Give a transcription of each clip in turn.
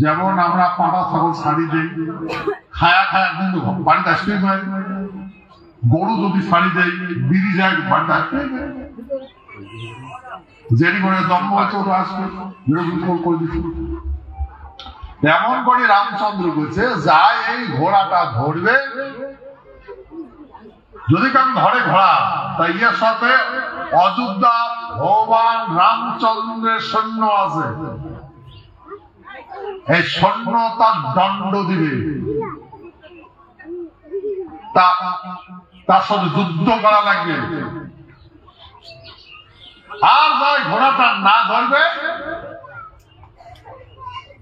যেমন আমরা পাটা ছাগল ছাড়ি দেই, খায়া খায়া কিন্তু বাড়িতে আসতেই পারে। গরু যদি ছাড়ি দেয়, বিড়ি যায়, বাড়িতে আসতেই পারে। যেটি করে জন্ম হচ্ছে ওটা আসবে, বিরোধী করে দিচ্ছে। তেমন করে রামচন্দ্র বলছে, যা এই ঘোড়াটা ধরবে, যদি কারণ ধরে ঘোড়া, তাই এর সাথে অযোধ্যা ভগবান রামচন্দ্রের সৈন্য আছে, এই সৈন্য তার দণ্ড দিবে, তার সাথে যুদ্ধ করা লাগবে। আর যাই ঘোড়াটা না ধরবে,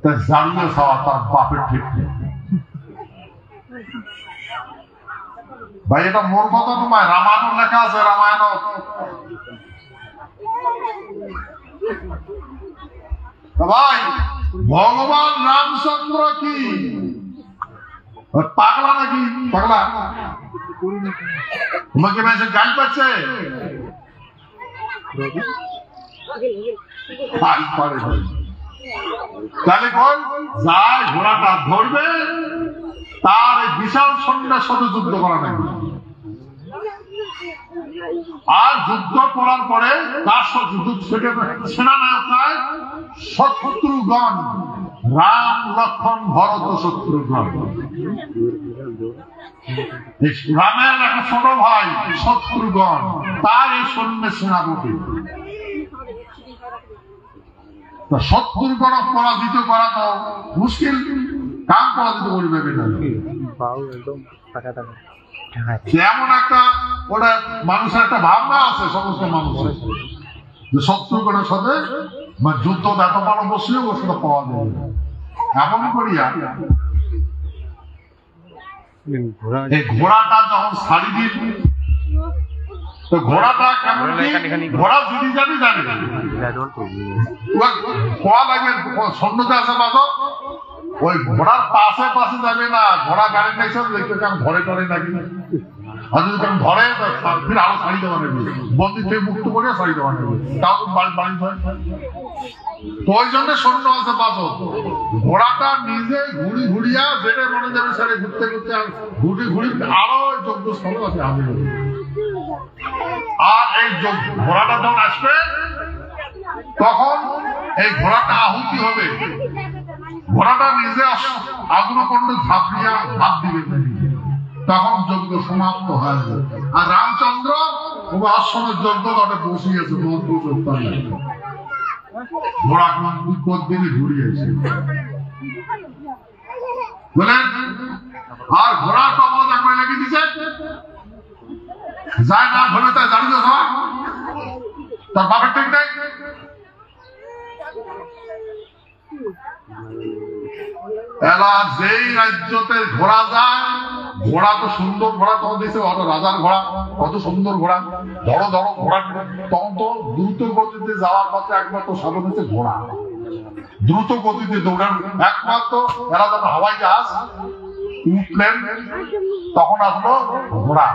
তার জানিয়ে খাওয়া তার বাপের ঠিক নেই। ভাই এটা মোর কথা নয়, রামায়ণ লেখা আছে। রামায়ণ ভাই ভগবান রামচন্দ্র কি পাগলা নাকি? পাগলা তোমাকে মেসে গান পাচ্ছে, তাহলে কল যায় ঘোড়াটা ধরবে, তার এই বিশাল সৈন্যের সাথে যুদ্ধ করা নাকি। আর যুদ্ধ করার পরে তার সাথে সেনানায়ক শত্রুগণ, রাম লক্ষ্মণ ভরত শত্রুগণ, রামের একটা ছোট ভাই শত্রুগণ, তার এই সৈন্যের সেনাপতি। শত্রুগণ পরাজিত করা তো মুশকিল, কাম পরাজিত করবে না। এমন একটা ওটা মানুষের একটা ভাবনা আছে, সমস্ত মানুষের, যে শত্রুগণের সাথে যুদ্ধ এত বড় বসলেও ওর সাথে পাওয়া যাবে। এমন করিয়া এই ঘোড়াটা যখন ছাড়ি দিন, তো ঘোড়াটা কেমন, ঘোড়া যদি জানি জানি খোয়া লাগবে, সৈন্যতে আছে বাজার, ওই ঘোড়ার পাশে পাশে যাবে না। ঘোড়া গাড়ি দেখছে দেখতে কেমন ধরে টরে নাকি, আর যদি কেমন ধরে ফির আরো ছাড়ি দেওয়া নেবে, বন্দি থেকে মুক্ত করে ছাড়ি দেওয়া নেবে, তাও বাড়ি তো ওই জন্য সৈন্য আছে বাজার। ঘোড়াটা নিজে ঘুরি ঘুরিয়া যেটা মনে যাবে সেটা ঘুরতে ঘুরতে ঘুরি ঘুরি আরো যোগ্য স্থল আছে আমি। আর এই ঘোড়াটা যখন আসবে, তখন এই ঘোড়াটা আহুতি হবে, ঘোড়াটা নিজে আগ্রহকণ্ড ঝাঁপিয়া ভাব দিবে, তখন যজ্ঞ সমাপ্ত হয়ে যাবে। আর রামচন্দ্র অশ্বমের যজ্ঞ তাতে বসিয়েছে, মন্ত্র ঘোড়া দিনে ঘুরিয়েছে বলেন। আর ঘোড়ার কবজ একবার লেগে দিচ্ছে, যায় না ধরে তাই দাঁড়িয়ে যাওয়া, তার বাপের ঠিক নেই। এলা যেই রাজ্যতে ঘোড়া যায়, ঘোড়া তো সুন্দর ঘোড়া, তখন দিয়েছে অত রাজার ঘোড়া, কত সুন্দর ঘোড়া, ধরো ধরো ঘোড়া, তখন তো দ্রুত গতিতে যাওয়ার পথে একমাত্র সাধন হচ্ছে ঘোড়া, দ্রুত গতিতে দৌড়ান একমাত্র। এরা যখন হাওয়াই জাহাজ উঠলেন, তখন আসলো ঘোড়া।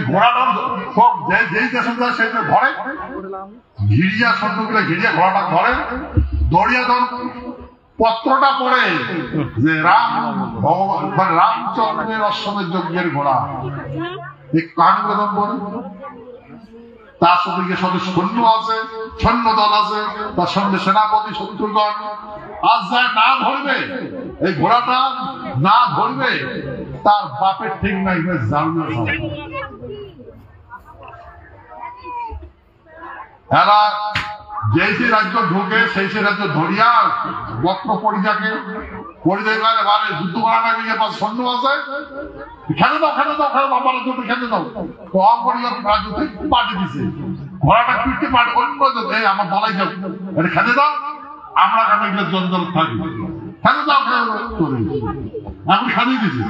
ঘোড়াটা সব যেই দেশে যায় সেই ধরে, ঘিরিয়া সৈন্যগুলো ঘিরিয়া ঘোড়াটা ধরে, দৌড়িয়া যখন পত্রটা পড়ে যে রাম ভগবান রামচন্দ্রের অশ্বমের যজ্ঞের ঘোড়া, এই কাহিনী বেদন পড়ে, তার সাথে সাথে সৈন্য আছে, সৈন্য দল আছে, তার সঙ্গে সেনাপতি শত্রুগণ। আজ যায় না ধরবে, এই ঘোড়াটা না ধরবে, তার বাপের ঠিক নাই, জানবে। এরা যেই সে রাজ্য ঢুকে সেই সে রাজ্য ধরিয়া বক্র পরিজাকে পরিদয় এবারে যুদ্ধ করা না গিয়ে পাঁচ সৈন্য আছে, খেলে দাও খেলে দাও খেলে দাও, আমার যুদ্ধ খেলে দাও, কম পরিবার পাঠে দিছে, ঘোড়াটা পিঠে পাঠে অন্য আমার বলাই যাবে, এটা খেলে দাও, আমরা কেন এগুলো জঞ্জল থাকি, খেলে দাও খেলে দাও চলে এখন খাইয়ে দিছে।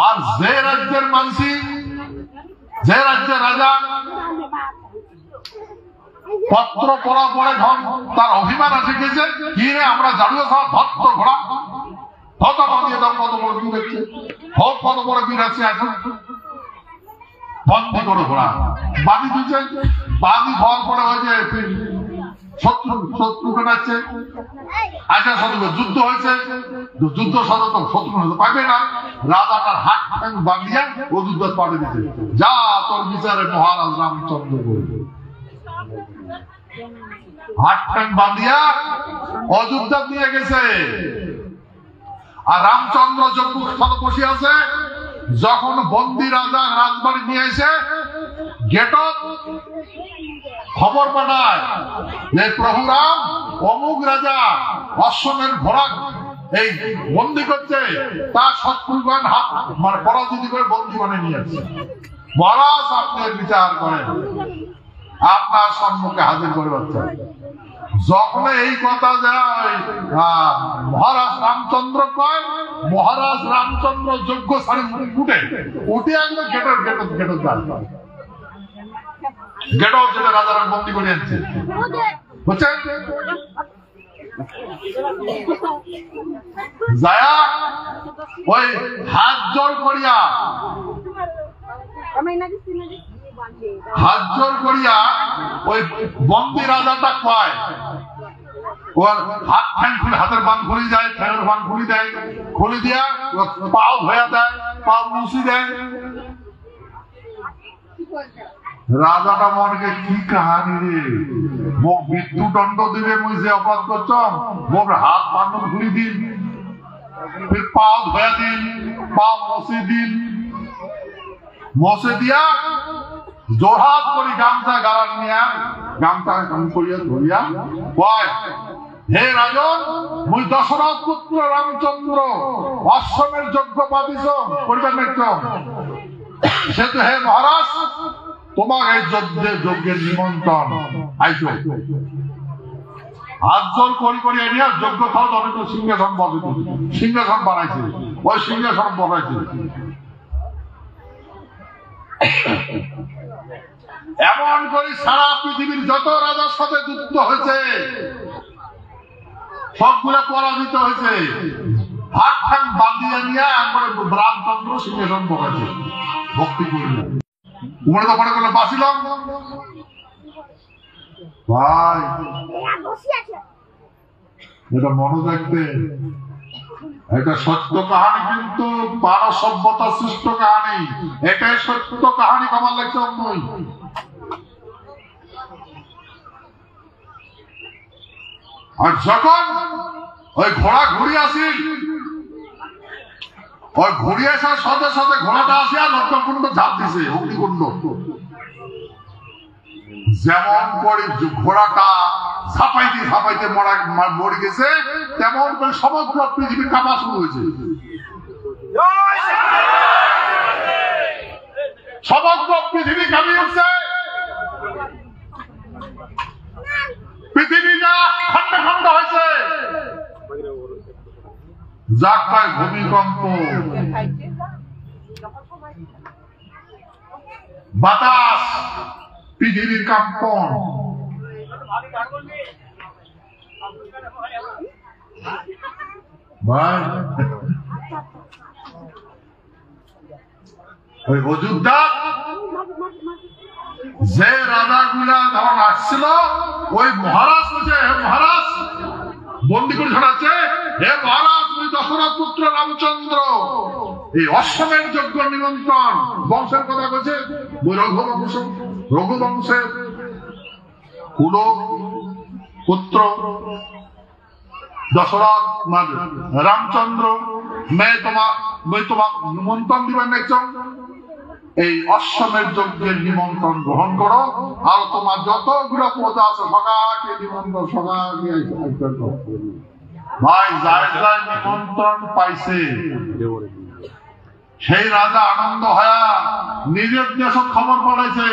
আর যে রাজ্যের মানসি, যে রাজ্যের রাজা পত্র পড়া পরে ধন তার অভিমান আছে গেছে, কি রে আমরা জাড়ুয়া খাওয়া ভক্ত ঘোড়া ধতা বাঁধিয়ে দাও, কত বড় বীর আছে, হোক কত বড় বীর আছে এখন, বন্দি করো ঘোড়া, বাঁধি দিচ্ছে। বাঁধি হওয়ার পরে ওই যে শত্রু কাটাচ্ছে, আচ্ছা শত্রু যুদ্ধ হয়েছে, যুদ্ধ সদত শত্রু পাবে না, রাজা তার হাত বাঁধিয়া ও যুদ্ধ পাঠিয়ে দিতে, যা তোর বিচারে মহারাজ রামচন্দ্র করবে। হাত ট্যাং বাঁধিয়া অযোধ্যা নিয়ে গেছে। আর রামচন্দ্র যজ্ঞস্থলে বসে আছে। যখন বন্দী রাজা রাজবাড়ি নিয়ে এসে গেটত খবর পাঠায় যে প্রভু রাম অমুক রাজা অশ্বমের ঘোড়া এই বন্দি করছে, তার শত্রুগণ হাত মানে পরাজিত করে বন্দী বানিয়ে নিয়ে আসছে। মহারাজ আপনি বিচার করেন, আপনার সম্মুখে হাজির করে বাচ্চা। যখন এই কথা যায় মহারাজ রামচন্দ্র কয়, মহারাজ রামচন্দ্র যজ্ঞ সারি উঠে একদম গেটর যায়, গেটর যেটা রাজারা বন্দি করে আনছে বুঝছেন, যায়া ওই হাত জোর করিয়া ওই বন্দি রাজাটা কয়, ওর হাত ঠ্যাং খুলে হাতের বান খুলে যায়, ঠ্যাঙের বান খুলে দেয়, খুলে দিয়া পাও ধোয়া দেয়, পাও মুছি দেয়। রাজাটা মনকে কি কাহানি রে, মোক মৃত্যুদণ্ড দিবে, মুই যে অপরাধ করছ মোর হাত বান খুলে দিন, পাও ধোয়া দিন, পাও মুছি দিন, মশে দিয়া জোরহাত করি গামছা গালার নিয়া গামছা কাম করিয়া ধরিয়া কয়, হে রাজন, মুই দশরথ পুত্র রামচন্দ্র অশ্বমের যজ্ঞ পাতিছ করিবার নাইছ, সেতু হে মহারাজ তোমার এই যজ্ঞের নিমন্ত্রণ আইছো। হাত জোর করি এনিয়া যজ্ঞ খাওয়া অনেক সিংহাসন বসে, সিংহাসন বানাইছে, ওই সিংহাসন বসাইছে। এমন করে সারা পৃথিবীর যত রাজার সাথে যুদ্ধ হয়েছে সবগুলো পরাজিত হয়েছে। হাত ঠাং বাঁধিয়ে নিয়ে একবারে রামচন্দ্র সিংহাসন বসাইছে, ভক্তি করিল। উমরে তো মনে করলো বাঁচিলাম ভাই, এটা মনে রাখতে, এটা সত্য কাহানি, কিন্তু মানব সভ্যতা সৃষ্ট কাহানি, এটাই সত্য কাহানি। আমার লাগছে নই। আর যখন ওই ঘোড়া ঘুরিয়ে আসি, ওই ঘুরিয়ে আসার সাথে সাথে ঘোড়াটা আসিয়া লক্ষ্যকুণ্ড ঝাঁপ দিছে, অগ্নিকুণ্ড। যেমন করে ঘোড়াটা ঝাঁপাইতে ঝাঁপাইতে মরে গেছে, তেমন করে সমগ্র পৃথিবী কাঁপা শুরু হয়েছে। সমগ্র পৃথিবী কাঁপিয়ে উঠছে, পৃথিবীটা খন্ড খন্ড হয়েছে, যাক পায় ভূমিকম্প, বাতাস, পৃথিবীর কম্পন। ওই অযোধ্যা যে রাজা গুলা যখন আসছিল, ওই মহারাজ বলছে, হে মহারাজ, বন্দি করে ছড়াচ্ছে, হে মহারাজ, ওই দশরথ পুত্র রামচন্দ্র এই অশ্বমের যজ্ঞ নিমন্ত্রণ। বংশের কথা বলছে, রঘুবংশের কুল পুত্র দশরথ রামচন্দ্র, তোমার নিমন্ত্রণ দিবেন একজন, এই অশ্বমের যজ্ঞের নিমন্ত্রণ গ্রহণ করো, আর তোমার যতগুলো প্রজা আছে সবাইকে নিমন্ত্রণ, সবাইকে ভাই যায় যায় নিমন্ত্রণ পাইছে। সেই রাজা আনন্দ হয়া নিজের দেশ খবর পড়াইছে,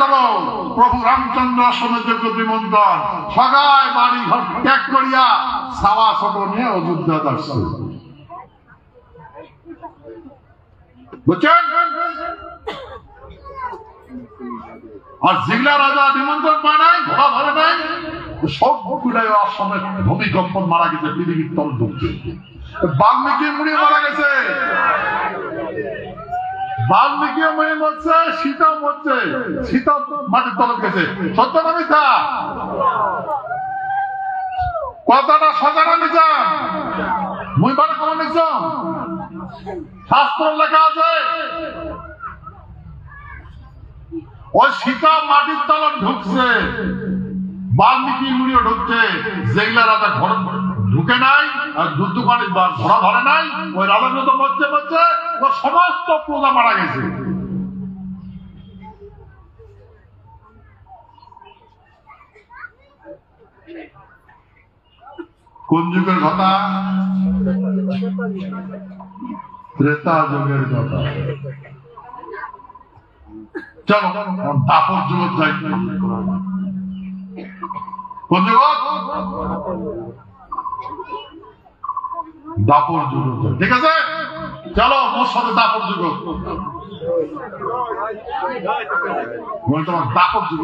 চলো প্রভু রামচন্দ্র অশ্বমের যজ্ঞ নিমন্ত্রণ, সবাই বাড়ি ঘর ত্যাগ করিয়া সাওয়া ছোট নিয়ে অযোধ্যা আসছে। বুঝছেন? আর জিগলা রাজা নিমন্ত্রণ পায় নাই, ঘোড়া ধরে নাই, সবগুলাই অসমের ভূমিকম্পন মারা গেছে, পৃথিবীর তল ঢুকছে। বাল্মীকি মুড়ি মারা গেছে, বাল্মীকি মুড়ি মরছে, সীতা মরছে, সীতা মাটির তলব গেছে। সত্য না মিথ্যা? কথাটা সজা না মিথ্যা? মুই বারে কোন নিছ? শাস্ত্র লেখা আছে ওই সীতা মাটির তলব ঢুকছে, বাল্মীকি মুড়িও ঢুকছে। যেগুলা রাজা ঘর ঢুকে নাই আর দুর্দুকানি ঘোড়া ধরে নাই, ওই রাজা তো মরছে মরছে, ও সমস্ত প্রজা মারা গেছে। কোন যুগের কথা? ত্রেতা যুগের কথা। চলো দাপর যুগ যাই। কোন যুগ? দাপর যুগ। ঠিক আছে, চলো মোর সাথে দাপর যুগ। তোমার দাপর যুগ।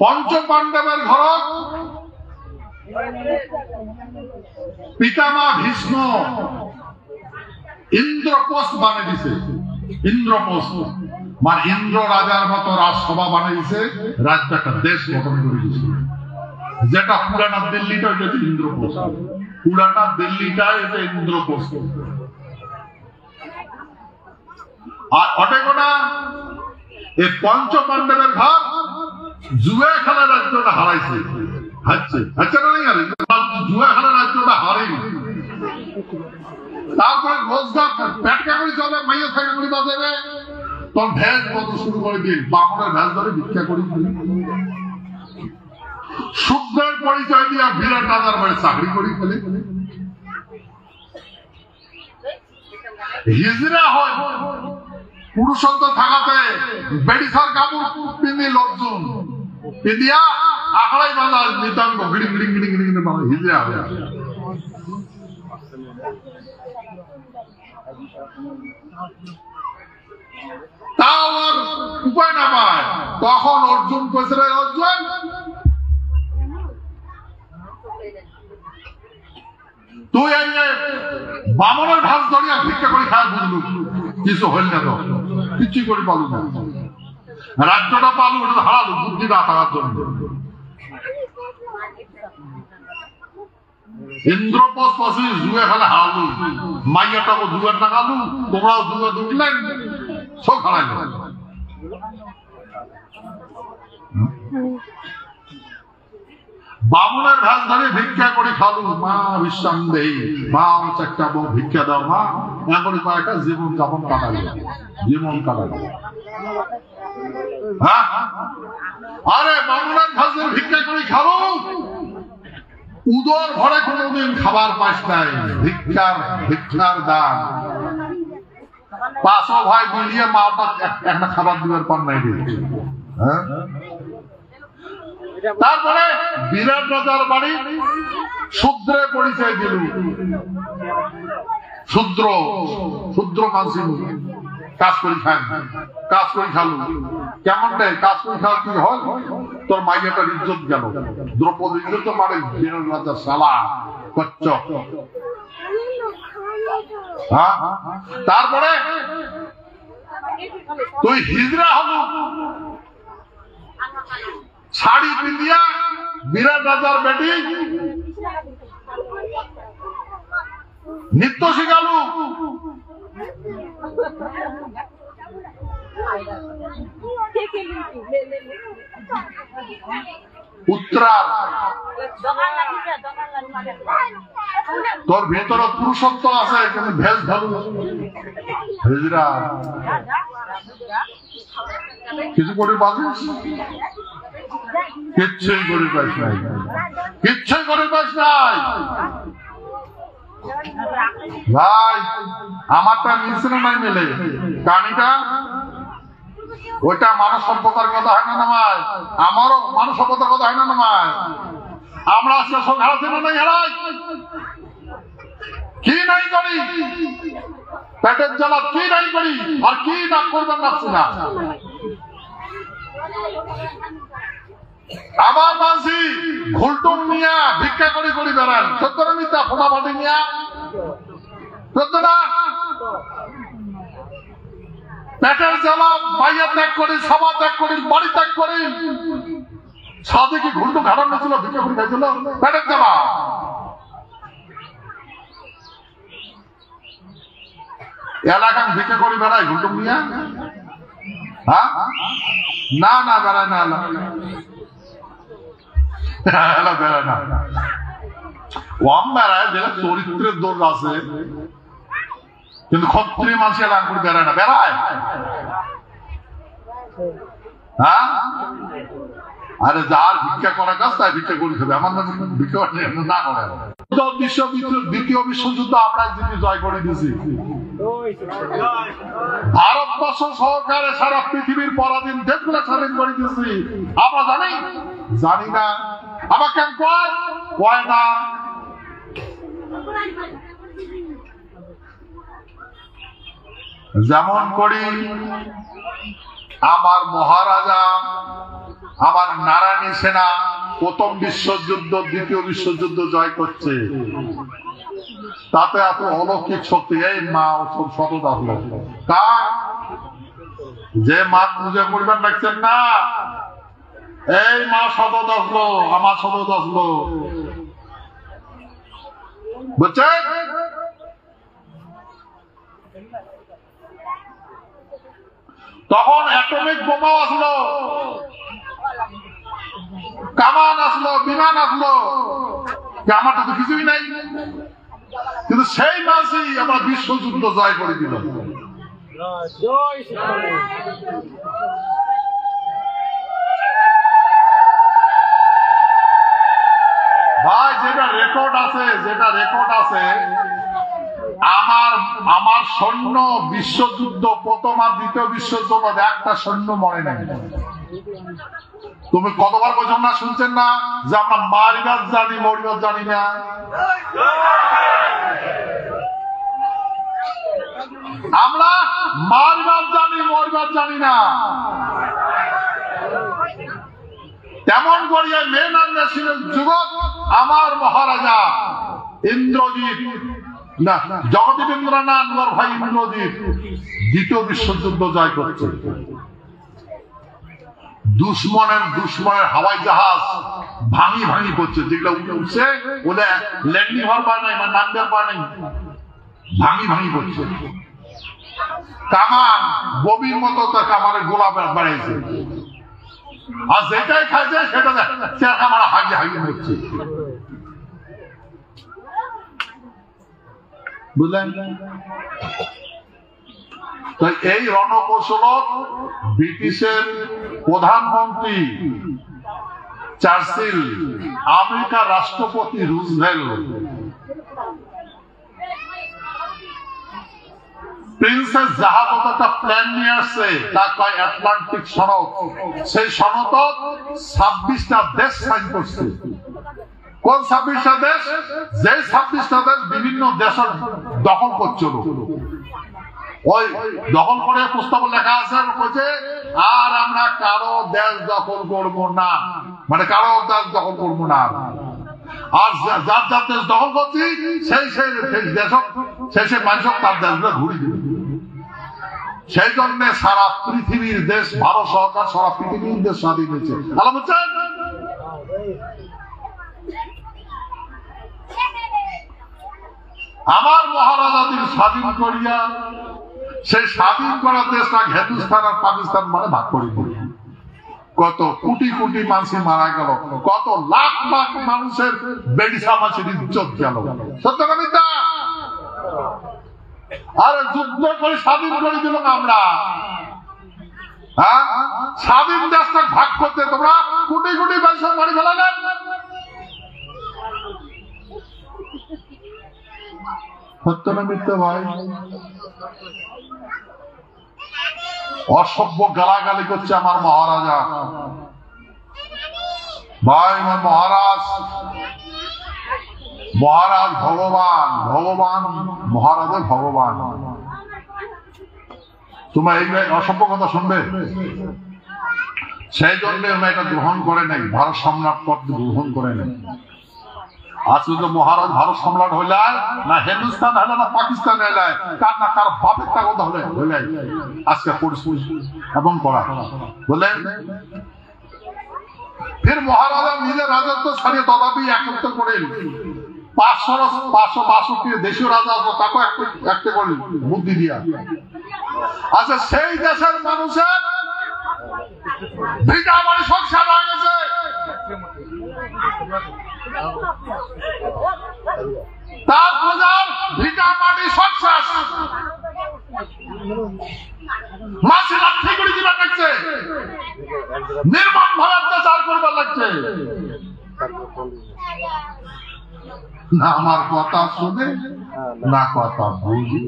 পঞ্চ পাণ্ডবের ঘর পিতামা ভীষ্ম ইন্দ্রপোষ বানিয়ে দিছে। ইন্দ্রপোষ মানে ইন্দ্র রাজার মতো রাজসভা বানিয়ে দিছে, রাজ্য একটা দেশ গঠন করে দিছে। যেটা পুরানা দিল্লিটা এটা ইন্দ্রপোষ, পুরানা দিল্লিটা এটা ইন্দ্রপোষ। আর অটেকোনা এই পঞ্চ পাণ্ডবের ঘর জুয়া খেলা রাজ্যটা হারাইছে। আচ্ছা না নেই হারে, জুয়া খেলা রাজ্যটা হারেনি। তারপরে রোজগার পেট কাকড়ি চলে, মাইয়া কাকড়ি বাজাবে, তোর ভ্যাস মতো শুরু করে দিন, বামনের ভ্যাস ধরে ভিক্ষা করি। শুদ্ধের পরিচয় দিয়ে বিরাট রাজার বাড়ি চাকরি করি ফেলে। হিজরা হয় পুরুষত্ব থাকাতে বেড়িসার কাপড় পিন্ধি লোকজন পিন্দিয়া আখড়াই বাঁধা নিতাঙ্গ গিড়ি গিড়ি গিড়ি গিড়ি গিড়ি বাঁধা হিজরা হয়। তাও আর উপায় না পায়, তখন অর্জুন কইছে, অর্জুন তুই এই বামনের ঢাস ধরিয়া ভিক্ষা করে খায় বুঝলু, কিছু হইল না, তো কিছুই করে পালু না, রাজ্যটা পালু ওটা হারালু বুদ্ধি না থাকার জন্য। ইন্দ্রপোষ পাশে জুয়ে খেলে হারালু, মাইয়াটাকে জুয়ার টাকালু, তোমরাও জুয়া ঢুকলেন, সব হারাইল। বামনের ঢাস ধরে ভিক্ষা করে খালু, মা বিশ্রাম দেই, মা আমার একটা বউ ভিক্ষা দাও, মা এখন কয়েকটা জীবন যাপন কাটাল, জীবন কাটাল। হ্যাঁ, আরে বামনের ঢাস ধরে ভিক্ষা করে খালু, উদর ঘরে কোনোদিন খাবার পাস নাই, ভিক্ষার দান। পাঁচও ভাই মিলিয়ে মাটা একটা খাবার দিবার পান নাই। হ্যাঁ, তারপরে বিরাট রাজার বাড়ি শূদ্রের পরিচয় দিল। শূদ্র মানসিক কাজ করি খান, কাজ করি খালু, কেমন দেয় কাজ করি খাওয়া কি হয়, তোর মাইয়াটার ইজ্জত গেল। দ্রৌপদী ইজ্জত মানে বিরাট রাজার শালা কচ্চক। হ্যাঁ, তারপরে তুই হিজরা হল, শাড়ি পিন্দিয়া বিরাট রাজার বেটি নৃত্য শিখালু। উত্তরার তোর ভেতরে পুরুষত্ব আছে, কিন্তু ভেজ ধরু হিজরা কিছু করে পাচ্ছিস, কিচ্ছুই করে পাইস নাই, কিচ্ছুই করে পাইস নাই। ভাই আমারটা মিলছে নাই মেলে কাহিনীটা, ওইটা মানব সভ্যতার কথা হয় না নামায়, আমারও মানব সভ্যতার কথা হয় না নামায়। আমরা আজকে সব হারাচ্ছি না নাই হারাই, কি নাই করি, পেটের জ্বালা কি নাই করি, আর কি না করবেন না। আমার মাঝি ঘুলটুম নিয়া ভিক্ষা করে করে বেড়ান, সত্য না মিথ্যা? ফোটাফাটি নিয়া, সত্য না? পেটের জ্বালা বাইয়া ত্যাগ করি, সভা ত্যাগ করি, বাড়ি ত্যাগ করি, সাথে কি ঘুলটু ঘাটানো ছিল? ভিক্ষা করে খাইছিল পেটের জ্বালা। এলাকান ভিক্ষা করে বেড়ায় ঘুলটুম নিয়া? হ্যাঁ, না না বেড়ায় না, বেড়ায় না। ওয়াম বেড়ায় যেটা চরিত্রের দোষ আছে, কিন্তু ক্ষত্রিয় মানুষ এলাকা করে বেড়ায় না। বেড়ায়? হ্যাঁ, আরে যার ভিক্ষা করার কাজ তাই ভিক্ষা করে খাবে। আমার না ভিক্ষা না করে। দ্বিতীয় বিশ্বযুদ্ধ আমরা জিতে জয় করে দিয়েছি। ভারতবর্ষ সহকারে সারা পৃথিবীর পরাধীন দেশগুলো স্বাধীন করে দিয়েছি। আমরা জানি? জানি না। আবার কেন কয় না? যেমন করি আমার মহারাজা, আমার নারায়ণী সেনা প্রথম বিশ্বযুদ্ধ দ্বিতীয় বিশ্বযুদ্ধ জয় করছে, তাতে এত অলৌকিক শক্তি। এই মা সতত আসলো, কার? যে মা পূজা করবেন রাখছেন না, এই মা সতত আসলো, আমার সতত আসলো, বুঝছেন? তখন অ্যাটমিক বোমাও আসলো, কামান আসলো, বিমান আসলো, আমারটা তো কিছুই নাই। কিন্তু সেই মাসেই আমরা বিশ্বযুদ্ধ জয় করে দিল। ভাই, যেটা রেকর্ড আছে, আমার সৈন্য বিশ্বযুদ্ধ প্রথম আর দ্বিতীয় বিশ্বযুদ্ধ একটা সৈন্য মরে নাই। তুমি কতবার বলছো না, শুনছেন না যে আমরা মারিবার জানি, মরিবার জানি না? আমরা মারিবার জানি, মরিবার জানি না। তেমন করিয়া মেন ছিলেন যুগত আমার মহারাজা ইন্দ্রজিৎ, না জগদীবেন্দ্র না, আনোয়ার ভাই ইন্দ্রজিৎ দ্বিতীয় বিশ্বযুদ্ধ জয় করছে। দুশ্মনের হাওয়াই জাহাজ ভাঙি করছে, যেগুলো উঠছে ওদের ল্যান্ডিং হওয়ার পায় নাই, মানে নামবার পায় নাই, ভাঙি করছে। কামান ববির মতো তার কামারের গোলা বাড়াইছে, আর যেটাই খাইছে সেটা কামার হাগি হচ্ছে। বুঝলেন? তো এই রণকৌশল ব্রিটিশের প্রধানমন্ত্রী চার্চিল, আমেরিকার রাষ্ট্রপতি রুজভেল্ট, প্রিন্সেস জাহাজ একটা প্ল্যান নিয়ে আসছে, তা কয় আটলান্টিক সনদ। সেই সনদ 26টা দেশ সাইন করছে। কোন 26টা দেশ? যে 26টা দেশ বিভিন্ন দেশ দখল করছিল। ওই দখল করে প্রস্তাব লেখা আছে, বলছে আর আমরা কারো দেশ দখল করব না, মানে কারো দেশ দখল করবো না। আর যার যার দেশ দখল করছি সেই দেশ মানুষ তার দেশগুলো ঘুরে দিবে। সেই জন্য সারা পৃথিবীর দেশ, ভারত সরকার সারা পৃথিবীর দেশ স্বাধীন হয়েছে। আল্লাহ বলছেন আমার মহারাজাদের স্বাধীন করিয়া, সেই স্বাধীন করা দেশটা হিন্দুস্তান আর পাকিস্তান মানে ভাগ করে দিল। কত কোটি কোটি মানুষ মারা গেল, কত লাখ লাখ মানুষের বেড়িসা মাছের ইজ্জত গেল। সত্য না মিথ্যা? আর যুদ্ধ করে স্বাধীন করে দিল আমরা। হ্যাঁ, স্বাধীন দেশটা ভাগ করতে তোমরা কোটি কোটি মানুষ মারি ফেলালেন। সত্য না মিথ্যা ভাই? অসভ্য গালাগালি করছে আমার মহারাজা। ভাই আমার মহারাজ ভগবান, মহারাজের ভগবান। তোমার এই অসভ্য কথা শুনবে? সেই জন্য এটা গ্রহণ করে নাই, ভারত সম্রাট পদ গ্রহণ করে নাই। আজকে তো মহারাজ ভারত সম্রাট হইলে না হিন্দুস্তান হইলে না পাকিস্তান হইলে কার না কার বাপের টাকা হইলে আজকে পরিস্থিতি এবং করা বললেন। ফির মহারাজা নিজের রাজত্ব ছাড়িয়ে তথাপি একত্র করেন 562 দেশীয় রাজা আছে, তাকে একটা করেন বুদ্ধি দিয়া। আচ্ছা সেই দেশের মানুষের ভিটা বাড়ি সংসার হয়ে গেছে, তার প্রজার ভিটা মাটি সংসার মাসে লাঠি করে দিবার লাগছে, নির্মম ভাবে অত্যাচার করবার লাগছে। না আমার কথা শুনে না কথা বুঝি,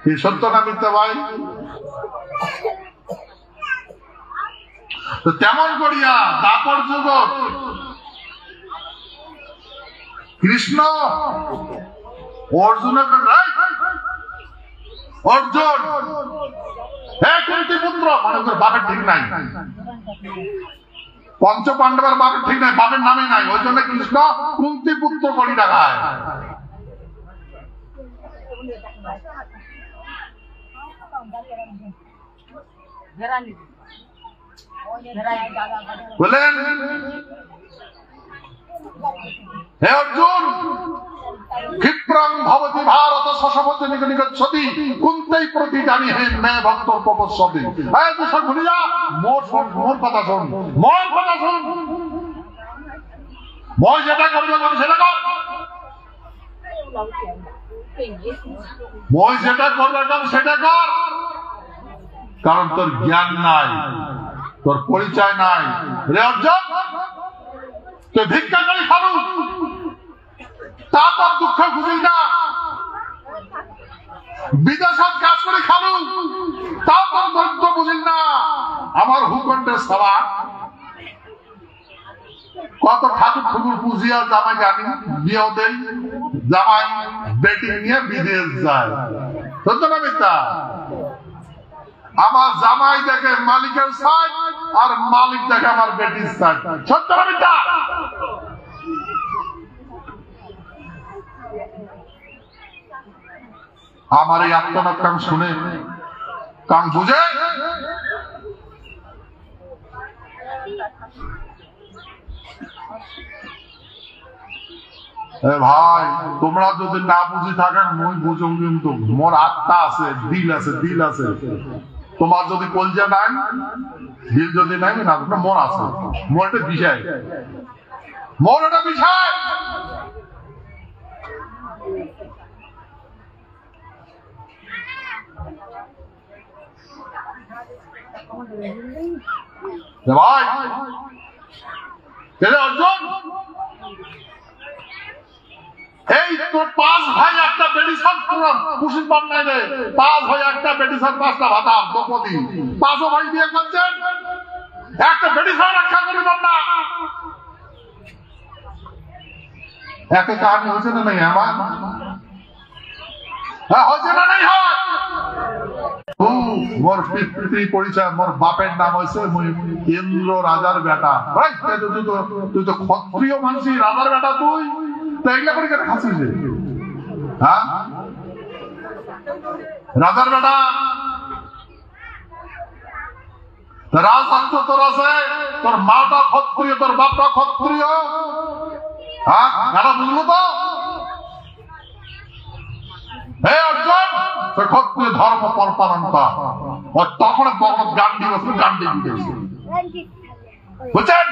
এই সত্য না মিথ্যা ভাই? তো তেমন করিয়া দাপর যুগ কৃষ্ণ অর্জুনের অর্জুন কুন্তি পুত্র মানুষের বাপের ঠিক নাই, পঞ্চ পাণ্ডবের বাপের ঠিক নাই, বাপের নামে নাই, ওই জন্য কৃষ্ণ কুন্তি পুত্র করি ডাকায়। বলেন হে অর্জুন, ক্ষিপ্রং ভবতি ভারত শশবতি নিগচ্ছতি কুন্তেই প্রতি জানি হে মে ভক্ত তপস্বতি। এই তুই সব ভুলে যা, মোর কথা শোন, মোর কথা শোন। মই যেটা করবো সেটা কর, মই যেটা করবো সেটা কর। কারণ তোর জ্ঞান নাই, তোর পরিচয় নাই। রে অর্জুন, তুই ভিক্ষা করে খাবো, তারপর দুঃখ বুঝিস না। বিদেশত কাজ করে খাবো, তারপর দরিদ্র বুঝিস না। আমার হুকন্ডের সভা কত ঠাকুর ঠুকুর পুজিয়া জামাই জানি বিয়ে দেয়, জামাই বেটি নিয়ে বিদেশ যায়। সত্য না মিথ্যা? আমার জামাই দেখে মালিকের সাইড আর মালিক দেখে আমার বেটির সাইড। সত্য না মিথ্যা? আমার এই আত্মনাথ কাম শুনে কাম বুঝে ভাই, তোমরা যদি না বুঝে থাকেন মই বুঝো, কিন্তু মোর আত্মা আছে, দিল আছে, দিল আছে। তোমার যদি কলজা নাই, দিল যদি নাই না, মন আছে। মোর একটা বিষয়, মোর একটা বিষয়। ভাই অর্জুন, এই তোর 5 ভাই একটা বেডিসান পুষিত পান নাই রে, 5 ভাই একটা বেডিসান 5টা ভাতা দ্রৌপদী, 5 ভাই বিয়ে করছেন, একটা বেডিসান রক্ষা করিবেন না। একটা কাহিনী হয়েছে না নাই আমার? হ্যাঁ হয়েছে না নাই? হয় মোর পিতৃ পরিচয়, মোর বাপের নাম হয়েছে ইন্দ্র রাজার বেটা। তুই তো ক্ষত্রিয় মানুষ, রাজার বেটা তুই, এগুলা করে কেন খাচ্ছিস? হ্যাঁ রাজার বেটা, রাজত্ব তোর আছে, তোর মাটা ক্ষত্রিয়, তোর বাপটা ক্ষত্রিয়। হ্যাঁ এটা বুঝলো তো? হে অর্জুন, ক্ষত্রিয় ধর্ম পালন কর। তখন ভগবত গান্ধী বসে গান্ধী দিয়েছে, বুঝছেন?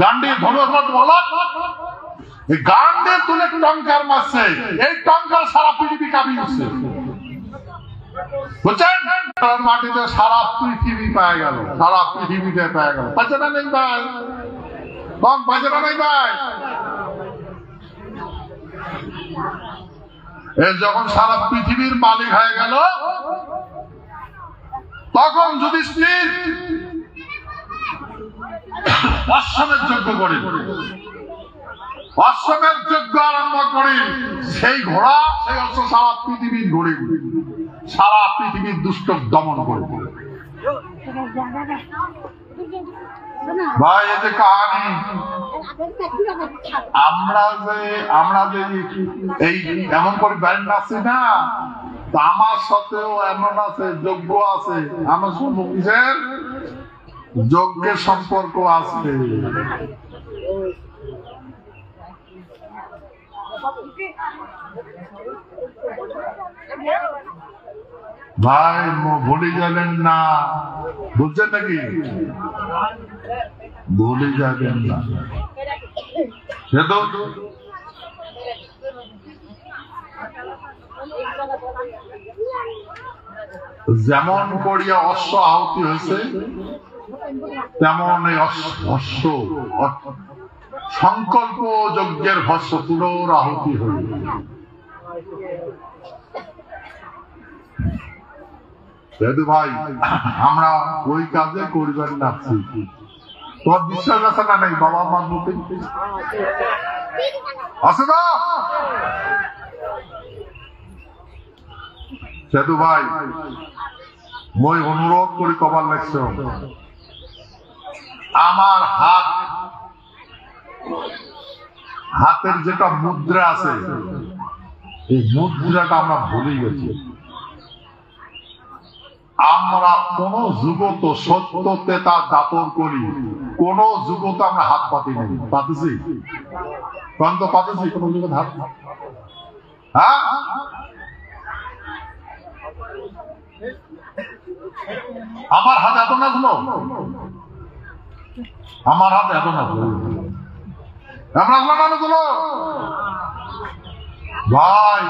গান্ধী ধর্ম বল, গান্ধী তুলে টঙ্কার মারছে, এই টঙ্কার সারা পৃথিবী কাঁপি উঠছে, বুঝছেন? মাটিতে সারা পৃথিবী পায়ে গেল, সারা পৃথিবীতে পায়ে গেল। পাচ্ছে না নেই ভাই? কম পাচ্ছে না নেই ভাই? যখন সারা পৃথিবীর মালিক হয়ে গেল, তখন যুধিষ্ঠির অশ্বমেধ যজ্ঞ করে, অশ্বমেধ যজ্ঞ আরম্ভ করে। সেই ঘোড়া, সেই অশ্ব সারা পৃথিবীর ঘুরে সারা পৃথিবীর দুষ্ট দমন করে দিল। ভাই এই যে কাহানি, আমরা যে এই এমন করে ব্যান্ড আছি না, আমার সাথেও এমন আছে, যোগ্য আছে, আমার কিসের যজ্ঞের সম্পর্ক আছে। ভাই ভুলে যাবেন না, বুঝছেন নাকি? ভুলে যাবেন না। সে তো যেমন করিয়া অশ্ব আহুতি হয়েছে, তেমন এই অশ্ব সংকল্প যজ্ঞের ভস্য পুনরাহুতি হইল। সেহেতু ভাই আমরা ওই কাজে করিবার নাচ্ছি। তোমার বিশ্বাস আছে না নাই বাবা মার মধ্যে আছে না? সেহেতু ভাই মই অনুরোধ করি কবার লাগছে, আমার হাতের যেটা মুদ্রা আছে, এই মুদ্রাটা আমরা ভুলে গেছি। আমরা কোন যুগত সত্যতে তার দাপন করি, কোন যুগত আমরা হাত পাতি নেই। পাতেছি কোন তো পাতেছি কোন যুগত হাত? হ্যাঁ, আমার হাত এত নাচলো, আমার হাত এত নাচলো, ভাই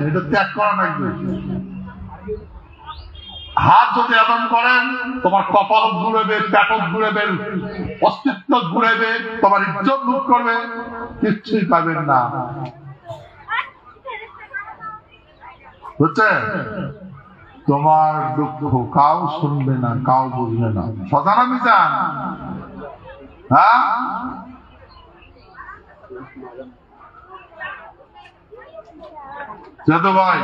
এটা ত্যাগ করা নাকি? হাত যদি এমন করেন, তোমার কপাল ঘুরেবে, পেট ঘুরেবে, অস্তিত্ব ঘুরেবে, তোমার ইজ্জত লুট করবে, কিচ্ছুই পাবেন না। বুঝছে? তোমার দুঃখ কাউ শুনবে না, কাউ বুঝবে না। সজানা মিজান, হ্যাঁ যেত ভাই,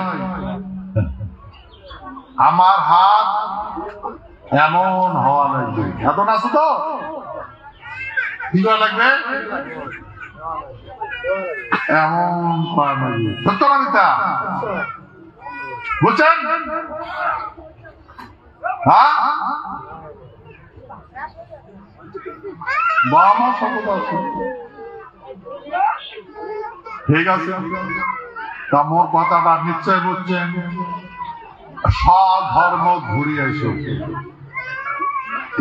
আমার হাত এমন হওয়া লাগবে। এত নাচো তো কি করা লাগবে? এমন করা লাগবে। সত্য না মিথ্যা? বুঝছেন? হ্যাঁ, বাবা মা সকল আছে, ঠিক আছে। তা মোর কথাটা নিশ্চয় বুঝছেন। স্বধর্ম ঘুরিয়ে এসো।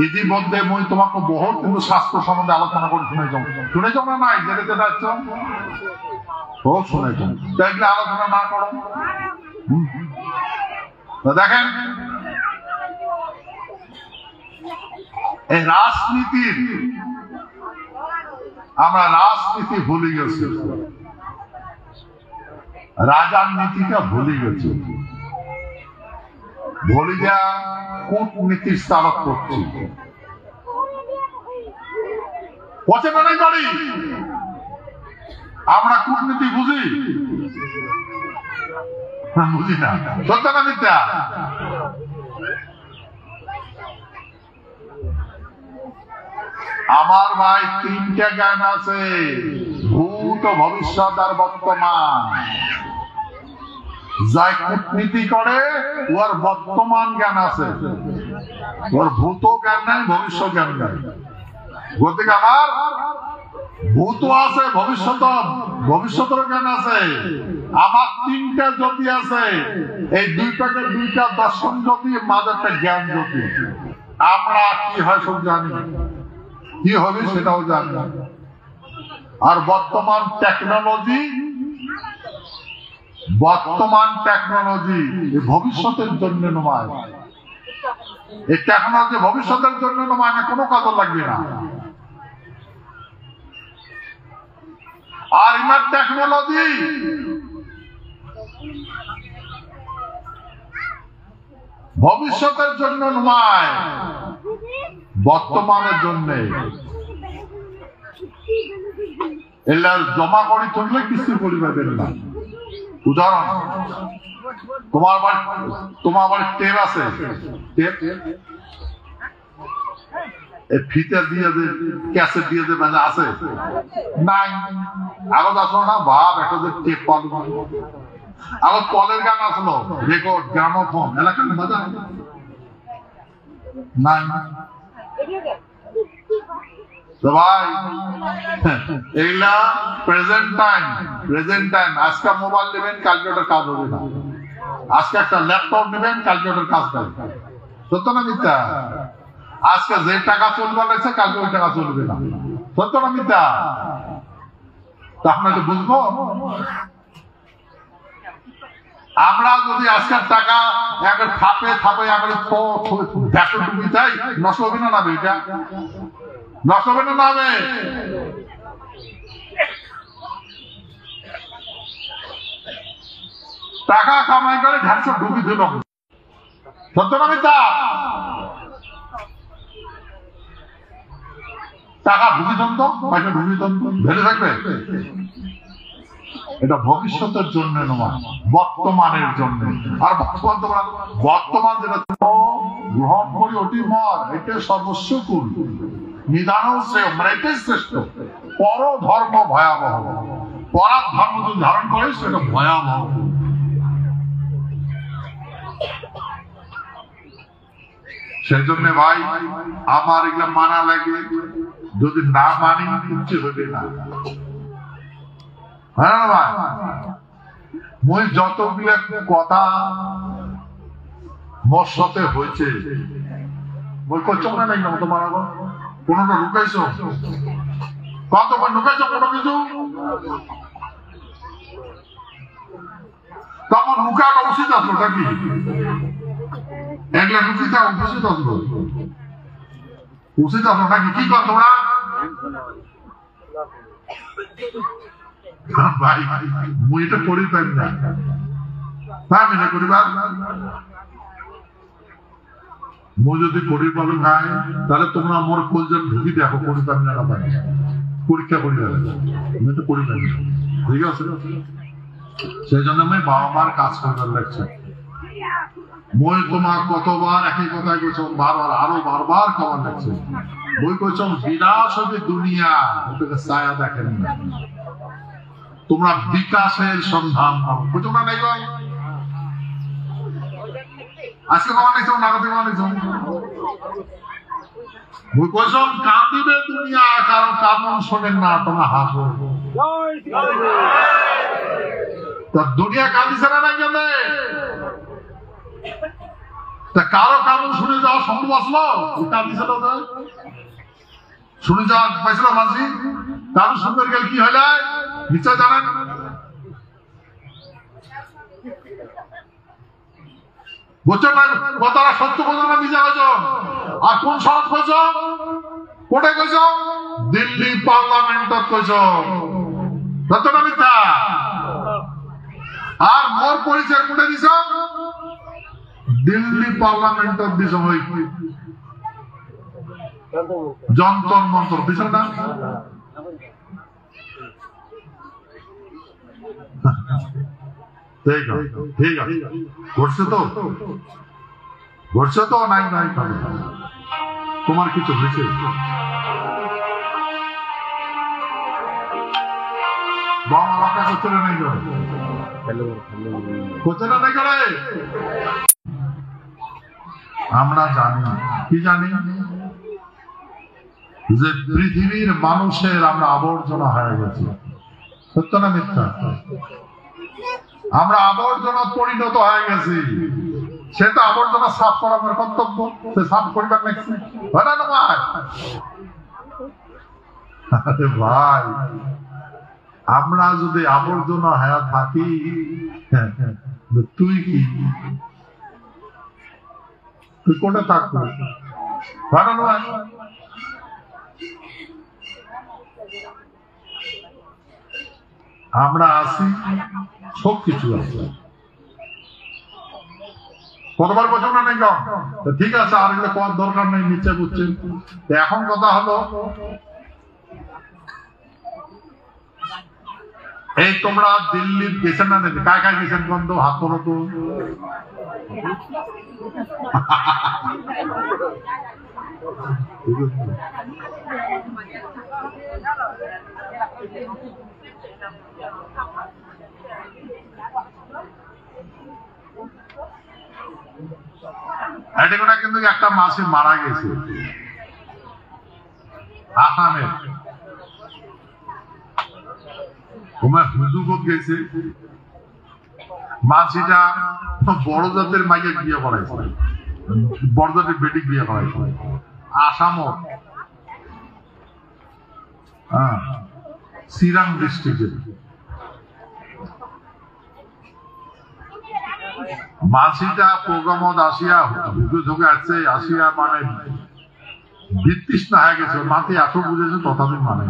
ইতিমধ্যে মই তোমাকে বহু কিন্তু শাস্ত্র সম্বন্ধে আলোচনা করে শুনেছ না? নাই যেতে যাচ্ছ বহু শুনেছ, দেখলে আলোচনা না করো। দেখেন এই রাজনীতির, আমরা রাজনীতি ভুলে গেছি, রাজার নীতিটা ভুলে গেছি, ভুলে যা কূটনীতির চালক করছি। পচে মনে করি আমরা কূটনীতি বুঝি? বুঝি না। সত্য না মিথ্যা? আমার ভাই তিনটা জ্ঞান আছে, ভূত, ভবিষ্যৎ আর বর্তমান। যাই কূটনীতি করে ওর বর্তমান জ্ঞান আছে, ওর ভূত জ্ঞান নাই, ভবিষ্যৎ জ্ঞান নাই। গতিকে আমার ভূত আছে, ভবিষ্যতের জ্ঞান আছে। আমার তিনটা জ্যোতি আছে, এই দুইটাকে দুইটা দর্শন জ্যোতি, মাঝে একটা জ্ঞান জ্যোতি। আমরা কি হয় সব জানি, কি হবে সেটাও জানি। আর বর্তমান টেকনোলজি ভবিষ্যতের জন্য নয়। এই টেকনোলজি ভবিষ্যতের জন্য নয়, না কোনো কাজে লাগবে না। আর ইমার টেকনোলজি ভবিষ্যতের জন্য নয়, বর্তমানের জন্য। এলার জমা করে তুললে কিছু পরিবার না। উদাহরণ, তোমার বাড়ি টেপ আছে? টেপ ফিতে দিয়ে যে ক্যাসেট দিয়ে যে বাজা আছে নাই? আগত আসলো না বাপ একটা যে টেপ পাবো, আগত কলের গান আসলো, রেকর্ড গ্রামোফোন এলাকার বাজা নাই। তো ভাই এইগুলা প্রেজেন্ট টাইম। আজকে মোবাইল নেবেন, কালকে ওটার কাজ হবে না। আজকে একটা ল্যাপটপ নেবেন, কালকে ওটার কাজ করবে। সত্য না মিথ্যা? আজকে যে টাকা চলবে লাগছে, কালকে ওই টাকা চলবে না। সত্য না মিথ্যা? তা আপনাকে বুঝবো। আমরা যদি আজকের টাকা একবার থাপে একবার ডুবি চাই, নষ্ট হবে না নাবে? এটা নষ্ট হবে না নাবে? টাকা কামাই করে 150 ডুবি দিল। সত্য না মিথ্যা? টাকা ঢুকিতন্ত, পয়সা ঢুকিতন্ত ভেবে থাকবে। এটা ভবিষ্যতের জন্য নয়, বর্তমানের জন্য। আর বর্তমান যেটা গ্রহণ করি ওটি মর, এটা সর্বস্ব কুল নিদান শ্রেয়, মানে এটাই শ্রেষ্ঠ। পর ধর্ম ভয়াবহ, পরার ধর্ম যদি ধারণ করে সেটা ভয়াবহ। সেই জন্য ভাই আমার এগুলা মানা লাগে, যদি না মানি কিচ্ছু হবে না। হ্যাঁ ভাই, মই যতগুলা কথা মোর সাথে হয়েছে, মই করছো না নাই না তোমার আবার কোনটা লুকাইছো? কত লুকাইছো কোনো কিছু? তখন লুকাটা উচিত আসলো নাকি? এগুলা লুকিটা উচিত আসলো, উচিত আসলো নাকি? কি কর তোমরা ভাই? মুই এটা করি পাই না, আমি এটা করিবার মই যদি করি পাবো নাই, তাহলে তোমরা মোর কলজন ঢুকি দেখো করি পাবি না পাই, পরীক্ষা করি যাবে। আমি তো করি পাই, ঠিক আছে? সেই জন্য আমি বাবা মার কাজ করবার লাগছে। মই তোমার কতবার একই কথা কইছ, বারবার আরো বারবার খাবার লাগছে। বই কইছ বিনাশ হবে দুনিয়া, ওটাকে ছায়া দেখেন না, তোমরা বিকাশের সন্ধান পাবো। তোমরা নাই ভাই আজকে খাওয়া নেই, নাগতে খাওয়া নেই। বই কইছ কাঁদিবে দুনিয়া, কারণ কারণ শোনেন না, তোমরা হাসো। তা দুনিয়া কাঁদিছে না নাই জানে? তা কারো কারণ শুনে যাওয়া সম্ভব আসলো? কাঁদিছে না শুনে যাওয়া পাইছিল মাঝি? কারণ শুনতে গেলে কি হয়ে যায় নিশ্চয় জানেন। বুঝছো না কথাটা? সত্য বোঝো না নিজে বোঝো? আর কোন শহর কইছ? কোটে কইছ? দিল্লি পার্লামেন্টত কইছ। সত্য না মিথ্যা? আর মোর পরিচয় কোটে দিছ? দিল্লি পার্লামেন্টত দিছ। ওই যন্তর মন্তর দিছ না? ঠিক আছে, ঘটছে তো, ঘটছে তো। নাই নাই তোমার কিছু হয়েছে? বাবা বাবা করছে না নাই করে? করছে না নাই করে? আমরা জানি, কি জানি? যে পৃথিবীর মানুষের আমরা আবর্জনা হয়ে গেছি। সত্য না মিথ্যা? আমরা আবর্জনা পরিণত হয়ে গেছি। সেটা আবর্জনা সাফ করা আমার কর্তব্য, সে সাফ করিবার লাগছে। ভাই আমরা যদি আবর্জনা হয়ে থাকি, তুই কি তুই কোনটা থাকবো? ভালো নয়। আমরা আছি, সবকিছু আছে। কতবার বছর না নেই? ঠিক আছে, আর এগুলো করার দরকার নেই, নিচে বুঝছেন। এখন কথা হলো এই তোমরা দিল্লির গেছেন না নাকি? কায় কায় গেছেন বন্ধু? হাত তোলো তো। কিন্তু একটা মাসে মারা গেছে আসামের, তোমার হুজুগত গেছে, মাঝিটা বড় জাতের মাইকে বিয়ে করাইছে, বড় জাতের বেটি বিয়ে করাইছে আসামত, চিরাং ডিস্ট্রিক্টের। মাঝিটা প্রোগ্রামত আসিয়া হুজুর ঝোঁকে আসছে, আসিয়া মানে বিতৃষ্ণা হয়ে গেছে, মাতে এত বুঝেছে তথাপি মানে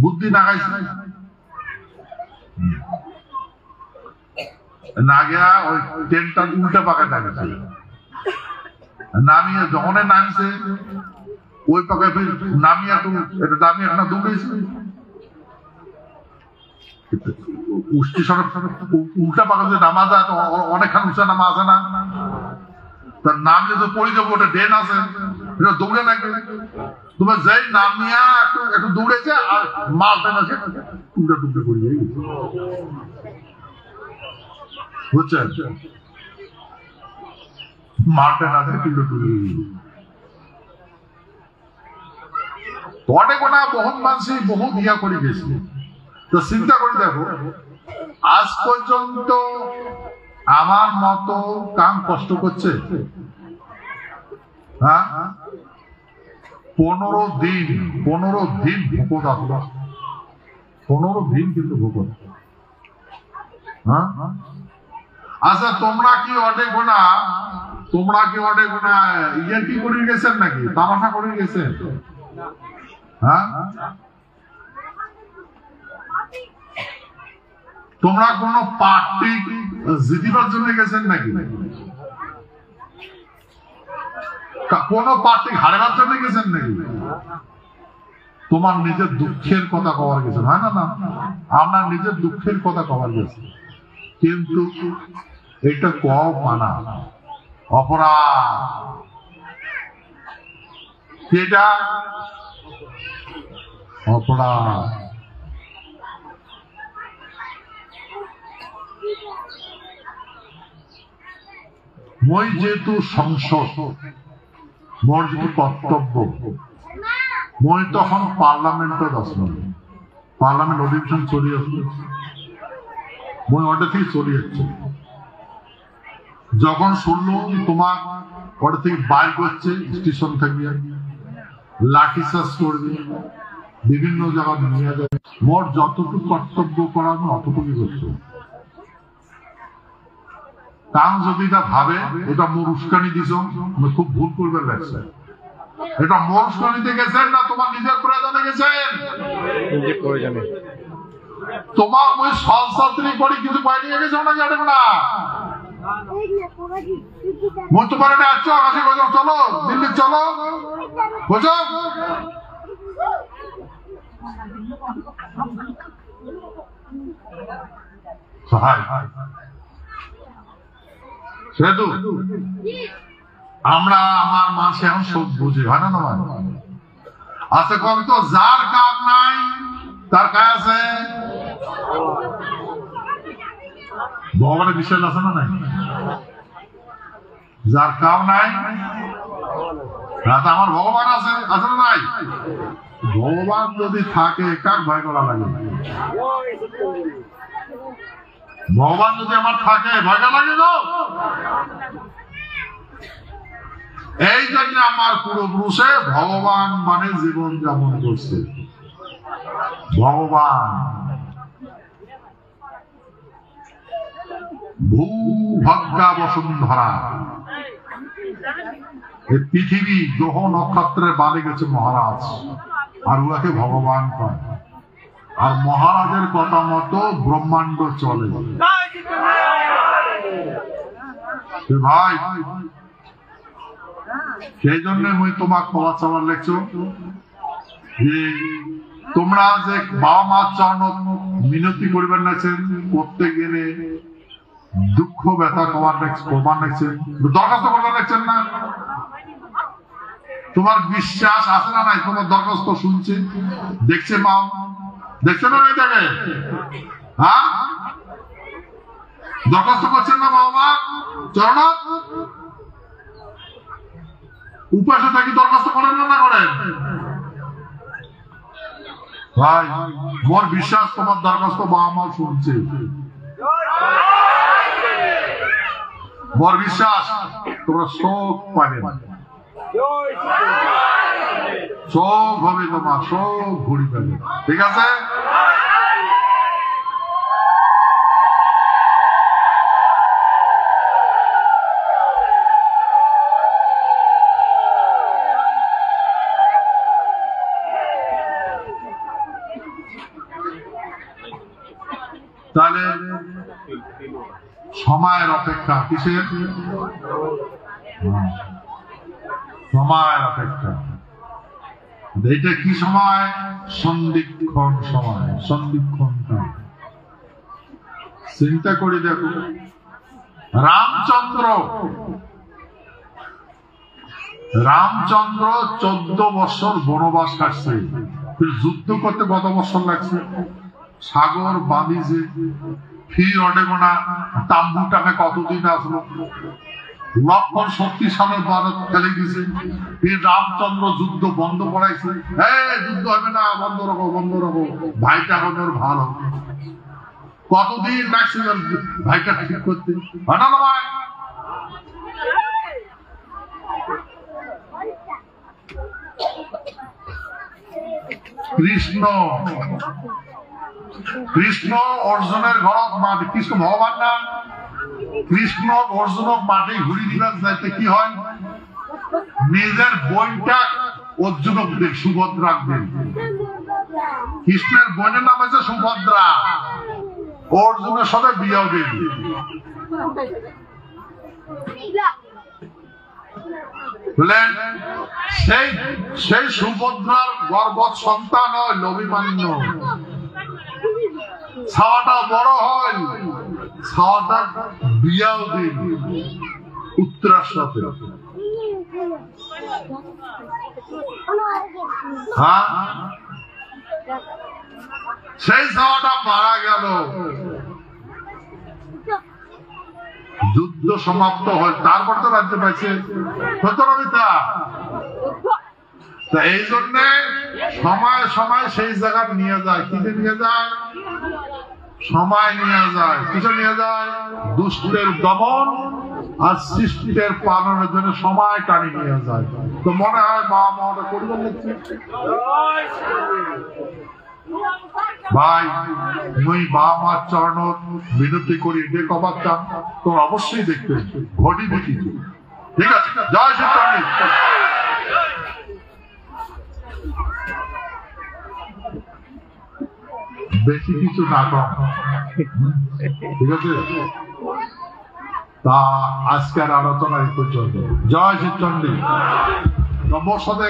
বুদ্ধি নাগাইছে না গিয়া ওই ট্রেনটা উল্টা পাকায় নামিয়েছে, নামিয়ে যখনে নামছে ওই পাকায় নামিয়ে একটা দৌড়েছে, উল্টা পাকা যদি নামা যায় তো অনেকখান উঁচা নামা আছে না, তার নাম যদি পড়ে যাবো, ওটা ড্রেন আছে, এটা দৌড়ে লাগবে। তোমার যেই নামিয়া একটু দৌড়েছে আর মাল ট্রেন আছে টুকরা টুকরা করে দিয়ে গেছে, বুঝছেন? মাল ট্রেন আছে টুকরা টুকরা অনেক ওনা বহুত মানুষ বহুত ইয়া করে গেছে। তো চিন্তা করে দেখো, আজ পর্যন্ত আমার মতো কাম কষ্ট করছে? হ্যাঁ, 15 দিন ভোকত আসলো, 15 দিন কিন্তু ভোকত। হ্যাঁ, আচ্ছা তোমরা কি অনেক গোনা ইয়ে কি করে গেছেন নাকি? তামাশা করে গেছেন? হ্যাঁ, তোমরা কোন পার্টি জিতিবার জন্য গেছেন নাকি? কোন পার্টি হারাবার জন্য গেছেন নাকি? তোমার নিজের দুঃখের কথা কবার গেছেন? হয় না, আমরা নিজের দুঃখের কথা কবার গেছি, কিন্তু এটা কও মানা অপরাধ, এটা অপরাধ। মই যেহেতু সংসদ, মোর যেহেতু কর্তব্য, মই তখন পার্লামেন্টত আসলাম, পার্লামেন্ট অধিবেশন চলে আসলো, মই ওটা থেকে চলে যাচ্ছে। যখন শুনলো তোমার ওটা থেকে বাইর করছে, স্টেশন থাকবে, লাঠিচার্জ করবে, বিভিন্ন জায়গায় নিয়ে যাবে, মোর যতটুকু কর্তব্য করার অতটুকুই করছে। কাম যদি এটা ভাবে এটা মোর উস্কানি দিছ, খুব ভুল করবে লাগছে। এটা মোর উস্কানিতে গেছেন না তোমার নিজের প্রয়োজনে গেছেন? তোমার ওই সহস্রাত্রী করে কিছু পাই নিয়ে গেছো না, জানেন না? মই তোমার এটা আসছো আকাশে গেছো, চলো দিল্লি চলো, বুঝো? সেতু আমরা আমার মাসে এখন সব বুঝি, হয় না? নয় আচ্ছা, কবি তো যার কাজ নাই তার কাজ আছে, ভগবানের বিশ্বাস আছে না নাই? যার কাজ নাই আমার ভগবান আছে, আছে না নাই? ভগবান যদি থাকে কাক ভয় করা লাগে? ভগবান যদি আমার থাকে ভয় করা লাগে তো? এই জন্য আমার পূর্বপুরুষে ভগবান মানে জীবন যাপন করছে। ভগবান ভূভাগ্যা বসুন্ধরা, এই পৃথিবী গ্রহ নক্ষত্রের বাদে গেছে মহারাজ, আর উহাকে ভগবান কয়। আর মহারাজের কথা মতো ব্রহ্মাণ্ড চলে। ভাই, সেই জন্য মুই তোমাকে ক্ষমা চাওয়ার লেখছো যে তোমরা যে বাবা মার চরণ মিনতি করিবেন নাছেন প্রত্যেক দিনে দুঃখ ব্যথা কমান নাকছেন দরখাস্ত করবেন নাকছেন না? তোমার বিশ্বাস আছে না নাই? তোমার দরখাস্ত শুনছে, দেখছে মা, দেখছে না এটাকে? হ্যাঁ, দরখাস্ত করছেন না বাবা মা চরণ? উপাসে থাকি দরখাস্ত করেন না করেন? ভাই মোর বিশ্বাস তোমার দরখাস্ত বাবা মা শুনছে। মোর বিশ্বাস তোমরা শোক পাবে, শোক হবে, তোমার শোক ঘুরি পাবে। ঠিক আছে? তাহলে সময়ের অপেক্ষা, কিসের সময়ের অপেক্ষা? এইটা কি সময়? সন্ধিক্ষণ সময়, সন্ধিক্ষণ। চিন্তা করে দেখো, রামচন্দ্র 14 বছর বনবাস কাটছে, যুদ্ধ করতে কত বছর লাগছে? সাগর বাঁধিছে, ফির অডেগোনা তাম্বুটাকে কতদিন আসলো, লক্ষণ শক্তিশালী ভারত ফেলে দিয়েছে, ফির রামচন্দ্র যুদ্ধ বন্ধ করাইছে। যুদ্ধ হবে না, বন্ধ রাখো, বন্ধ রাখো, ভাইটা আমাদের ভালো। কতদিন লাগছে ভাইটা ঠিক করতে? হয় না ভাই? কৃষ্ণ অর্জুনের ঘরত মাটি, কৃষ্ণ ভগবান না, কৃষ্ণ অর্জুনক মাটি ঘুরি দিবার যাইতে কি হয়? নিজের বোনটা অর্জুনক দেখ, সুভদ্রাক দেখ। কৃষ্ণের বোনের নাম আছে সুভদ্রা, অর্জুনের সাথে বিয়ে দেন। সেই সুভদ্রার গর্ভত সন্তান হয় অভিমান্য। ছাওয়াটা বড় হয়, ছাওয়াটা বিয়াও দিন উত্তরার সাথে। হ্যাঁ, সেই ছাওয়াটা মারা গেল, যুদ্ধ সমাপ্ত হয়, তারপর তো রাজ্য পাইছে। এই জন্য সময় সময় সেই জায়গা নিয়ে যায়। কিসে নিয়ে যায়? সময় নিয়ে যায়। কিসে নিয়ে যায়? দুষ্টের দমন আর সৃষ্টির পালনের জন্য সময় টানি নিয়ে যায়। তো মনে হয় বাবা মাটা করবেন দেখছি ভাই, মুই বাবা মার চরণ বিনতি করি, যে কবার চান তোর অবশ্যই দেখবে ঘটি দেখি। ঠিক আছে, জয় শ্রী। বেশি কিছু না কম, ঠিক আছে? তা আজকের আলোচনা এই পর্যন্ত। জয় শ্রী চণ্ডী। নমস্তে।